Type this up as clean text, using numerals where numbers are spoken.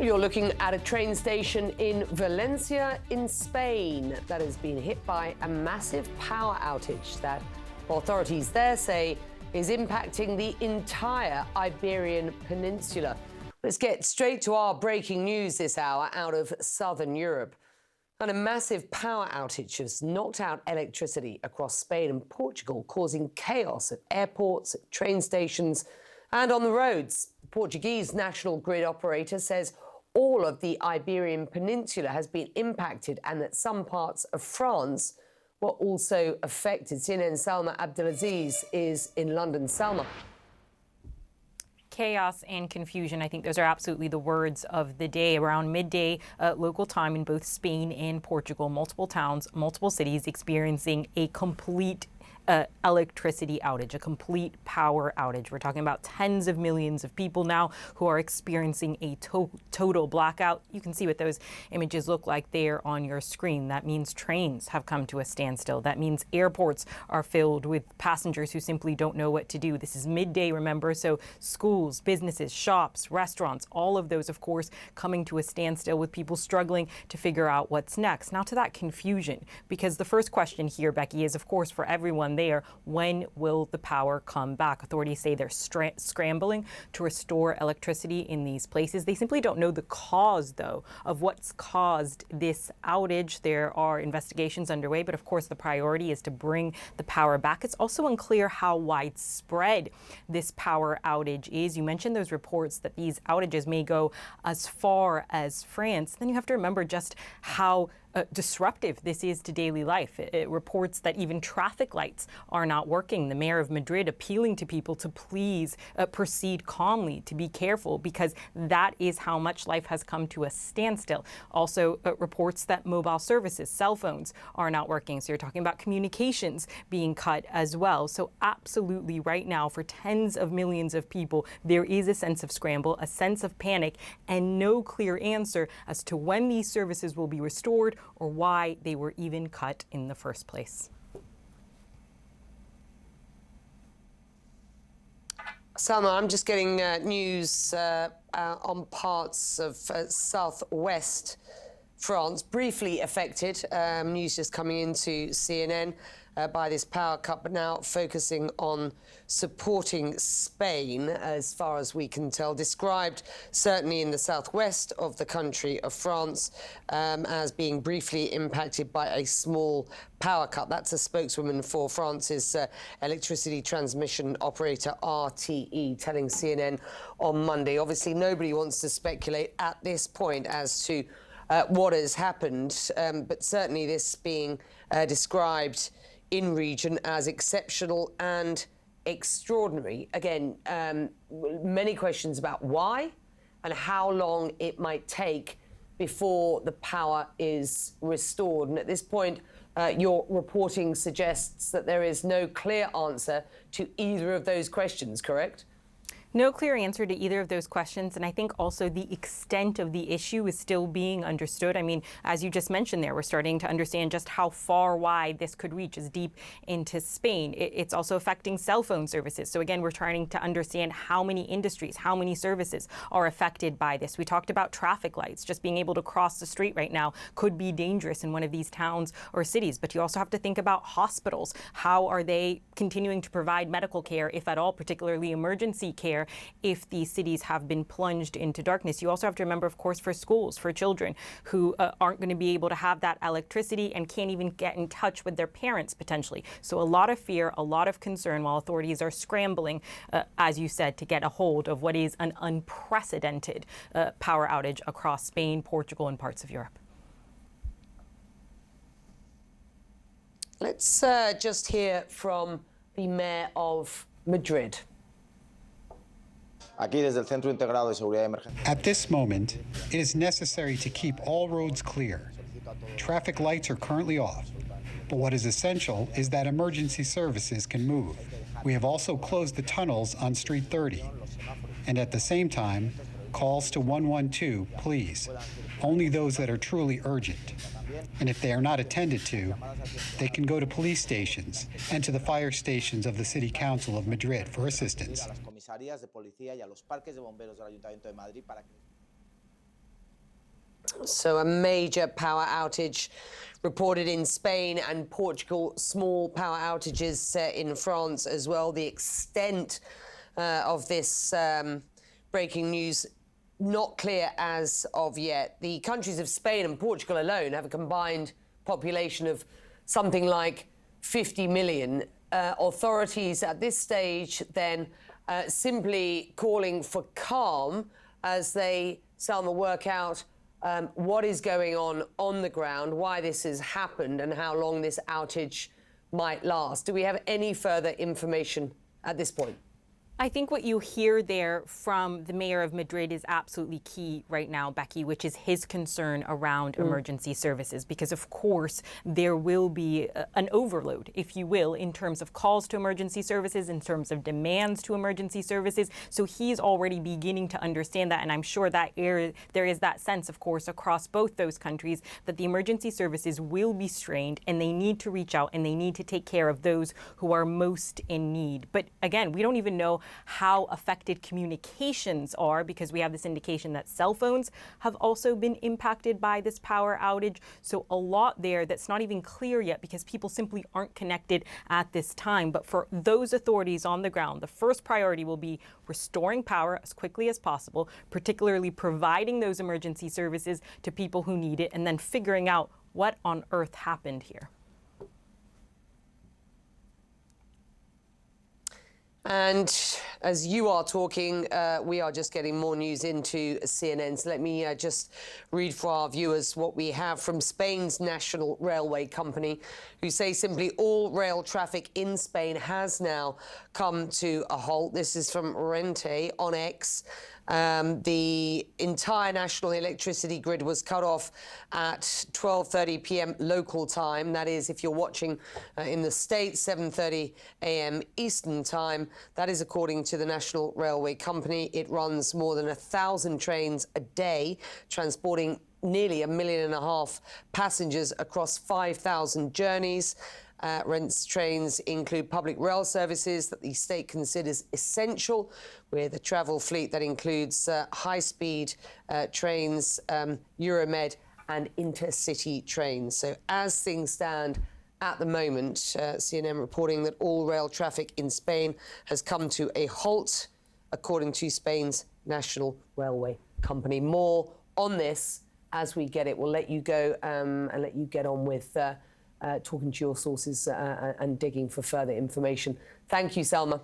You're looking at a train station in Valencia in Spain that has been hit by a massive power outage that authorities there say is impacting the entire Iberian Peninsula. Let's get straight to our breaking news this hour out of southern Europe. And a massive power outage has knocked out electricity across Spain and Portugal, causing chaos at airports, at train stations, and on the roads. The Portuguese national grid operator says all of the Iberian Peninsula has been impacted and that some parts of France were also affected. CNN's Salma Abdelaziz is in London. Salma. Chaos and confusion. I think those are absolutely the words of the day. Around midday local time in both Spain and Portugal, multiple towns, multiple cities experiencing a complete electricity outage, a complete power outage. We're talking about tens of millions of people now who are experiencing a total blackout. You can see what those images look like there on your screen. That means trains have come to a standstill. That means airports are filled with passengers who simply don't know what to do. This is midday, remember, so schools, businesses, shops, restaurants, all of those, of course, coming to a standstill with people struggling to figure out what's next. Now to that confusion, because the first question here, Becky, is, of course, for everyone there, when will the power come back? Authorities say they're scrambling to restore electricity in these places. They simply don't know the cause, though, of what's caused this outage. There are investigations underway, but of course the priority is to bring the power back. It's also unclear how widespread this power outage is. You mentioned those reports that these outages may go as far as France. Then you have to remember just how disruptive this is to daily life. It reports that even traffic lights are not working. The mayor of Madrid appealing to people to please proceed calmly, to be careful, because that is how much life has come to a standstill. Also reports that mobile services, cell phones, are not working. So you're talking about communications being cut as well. So absolutely right now, for tens of millions of people, there is a sense of scramble, a sense of panic, and no clear answer as to when these services will be restored or why they were even cut in the first place. Salma, I'm just getting news on parts of southwest France, briefly affected. News just coming into CNN by this power cut, but now focusing on supporting Spain, as far as we can tell, described certainly in the southwest of the country of France as being briefly impacted by a small power cut. That's a spokeswoman for France's electricity transmission operator RTE telling CNN on Monday. Obviously, nobody wants to speculate at this point as to what has happened, but certainly this being described in region as exceptional and extraordinary. Again, many questions about why and how long it might take before the power is restored. And at this point, your reporting suggests that there is no clear answer to either of those questions, correct? No clear answer to either of those questions, and I think also the extent of the issue is still being understood. I mean, as you just mentioned there, we're starting to understand just how far wide this could reach, as deep into Spain. It's also affecting cell phone services. So again, we're trying to understand how many industries, how many services are affected by this. We talked about traffic lights. Just being able to cross the street right now could be dangerous in one of these towns or cities. But you also have to think about hospitals. How are they continuing to provide medical care, if at all, particularly emergency care, if these cities have been plunged into darkness? You also have to remember, of course, for schools, for children who aren't going to be able to have that electricity and can't even get in touch with their parents potentially. So a lot of fear, a lot of concern, while authorities are scrambling, as you said, to get a hold of what is an unprecedented power outage across Spain, Portugal, and parts of Europe. Let's just hear from the mayor of Madrid. At this moment, it is necessary to keep all roads clear. Traffic lights are currently off, but what is essential is that emergency services can move. We have also closed the tunnels on Street 30, and at the same time, calls to 112, please. Only those that are truly urgent. And if they are not attended to, they can go to police stations and to the fire stations of the City Council of Madrid for assistance. So a major power outage reported in Spain and Portugal, small power outages in France as well. The extent of this breaking news not clear as of yet. The countries of Spain and Portugal alone have a combined population of something like 50 million. Authorities at this stage then simply calling for calm as they, Salma, work out what is going on the ground, why this has happened and how long this outage might last. Do we have any further information at this point? I think what you hear there from the mayor of Madrid is absolutely key right now, Becky, which is his concern around emergency services, because of course there will be an overload, if you will, in terms of calls to emergency services, in terms of demands to emergency services. So he's already beginning to understand that, and I'm sure that there is that sense, of course, across both those countries that the emergency services will be strained and they need to reach out and they need to take care of those who are most in need. But again, we don't even know how affected communications are, because we have this indication that cell phones have also been impacted by this power outage. So a lot there that's not even clear yet because people simply aren't connected at this time. But for those authorities on the ground, the first priority will be restoring power as quickly as possible, particularly providing those emergency services to people who need it, and then figuring out what on earth happened here. And as you are talking, we are just getting more news into CNN. So let me just read for our viewers what we have from Spain's National Railway Company, who say simply all rail traffic in Spain has now come to a halt. This is from Rente on X. The entire national electricity grid was cut off at 12:30 p.m. local time. That is, if you're watching in the States, 7:30 a.m. Eastern time. That is according to the National Railway Company. It runs more than 1,000 trains a day, transporting nearly 1.5 million passengers across 5,000 journeys. Rente's trains include public rail services that the state considers essential, with a travel fleet that includes high-speed trains, Euromed and intercity trains. So as things stand at the moment, CNN reporting that all rail traffic in Spain has come to a halt, according to Spain's National Railway Company. More on this as we get it. We'll let you go and let you get on with talking to your sources and digging for further information. Thank you, Salma.